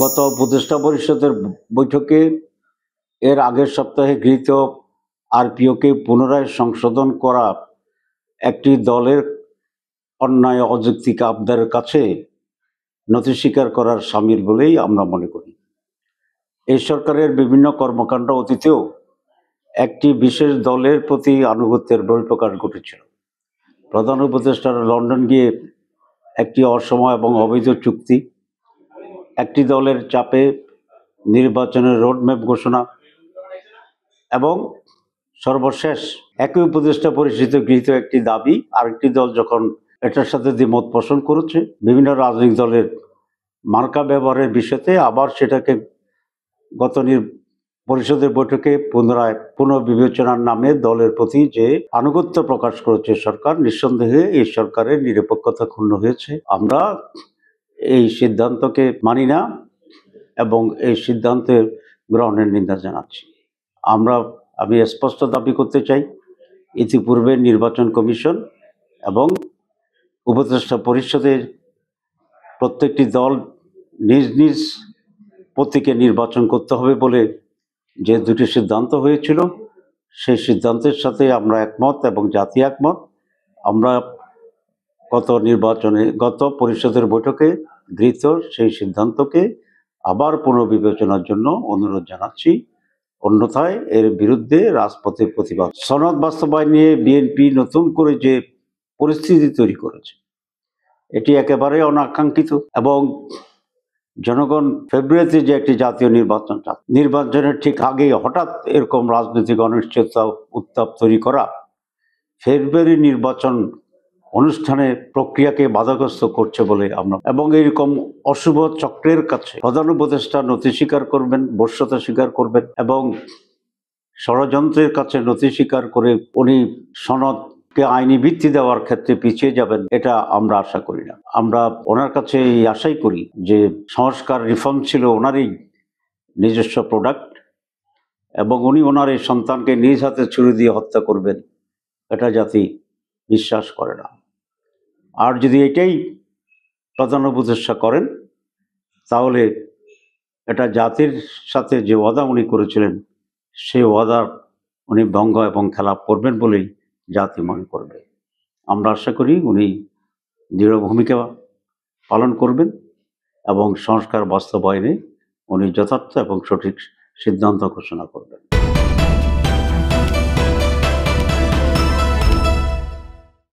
গত উপদেষ্টা পরিষদের বৈঠকে এর আগের সপ্তাহে গৃহীত আরপিওকে পুনরায় সংশোধন করা একটি দলের অন্যায় অযৌক্তিক আবদারের কাছে নথি স্বীকার করার শামিল বলেই আমরা মনে করি। এই সরকারের বিভিন্ন কর্মকাণ্ড অতীতেও একটি বিশেষ দলের প্রতি আনুগত্যের বহিঃপ্রকাশ ঘটেছিল। প্রধান উপদেষ্টারা লন্ডন গিয়ে একটি অসময় এবং অবৈধ চুক্তি, একটি দলের চাপে নির্বাচনের রোডম্যাপ ঘোষণা এবং সর্বশেষ একই উপদেষ্টা পরিষদে গৃহীত একটি দাবি আরেকটি দল যখন এটার সাথে দ্বিমত পোষণ করেছে, বিভিন্ন রাজনৈতিক দলের মার্কা ব্যবহারের বিষয়তে আবার সেটাকে গত পরিষদের বৈঠকে পুনরায় পুনর্বিবেচনার নামে দলের প্রতি যে আনুগত্য প্রকাশ করেছে সরকার, নিঃসন্দেহে এই সরকারের নিরপেক্ষতা ক্ষুণ্ণ হয়েছে। আমরা এই সিদ্ধান্তকে মানি না এবং এই সিদ্ধান্তের গ্রহণের নিন্দা জানাচ্ছি। আমি স্পষ্ট দাবি করতে চাই, ইতিপূর্বে নির্বাচন কমিশন এবং উপদেষ্টা পরিষদের প্রত্যেকটি দল নিজ নিজ প্রতীকে নির্বাচন করতে হবে বলে যে দুটি সিদ্ধান্ত হয়েছিল, সেই সিদ্ধান্তের সাথে আমরা একমত এবং জাতি একমত। আমরা গত পরিষদের বৈঠকে গৃহীত সেই সিদ্ধান্তকে আবার পুনর্বিবেচনার জন্য অনুরোধ জানাচ্ছি। অন্যথায় এর বিরুদ্ধে রাজপথে প্রতিবাদ। সনদ বাস্তবায়ন নিয়ে বিএনপি নতুন করে যে পরিস্থিতি তৈরি করেছে, এটি একেবারে অনাকাঙ্ক্ষিত এবং জনগণ ফেব্রুয়ারিতে যে একটি জাতীয় নির্বাচনের ঠিক আগেই হঠাৎ এরকম রাজনৈতিক অনিশ্চয়তা উত্তাপ তৈরি করা ফেব্রুয়ারি নির্বাচন অনুষ্ঠানের প্রক্রিয়াকে বাধাগ্রস্ত করছে বলে আমরা, এবং এইরকম অশুভ চক্রের কাছে প্রধান উপদেষ্টা নথি স্বীকার করবেন, বশ্যতা স্বীকার করবেন এবং ষড়যন্ত্রের কাছে নথি স্বীকার করে উনি সনদকে আইনি ভিত্তি দেওয়ার ক্ষেত্রে পিছিয়ে যাবেন, এটা আমরা আশা করি না। আমরা ওনার কাছে এই আশাই করি যে সংস্কার রিফর্ম ছিল ওনারই নিজস্ব প্রোডাক্ট এবং উনি ওনার এই সন্তানকে নিজ হাতে ছুরি দিয়ে হত্যা করবেন, এটা জাতি বিশ্বাস করে না। আর যদি এটাই প্রধান উপদেষ্টা করেন, তাহলে এটা জাতির সাথে যে ওয়াদা উনি করেছিলেন সেই ওয়াদার উনি ভঙ্গ এবং খেলাপ করবেন বলেই জাতি মনে করবে। আমরা আশা করি উনি দৃঢ় ভূমিকা পালন করবেন এবং সংস্কার বাস্তবায়নে উনি যথার্থ এবং সঠিক সিদ্ধান্ত ঘোষণা করবেন।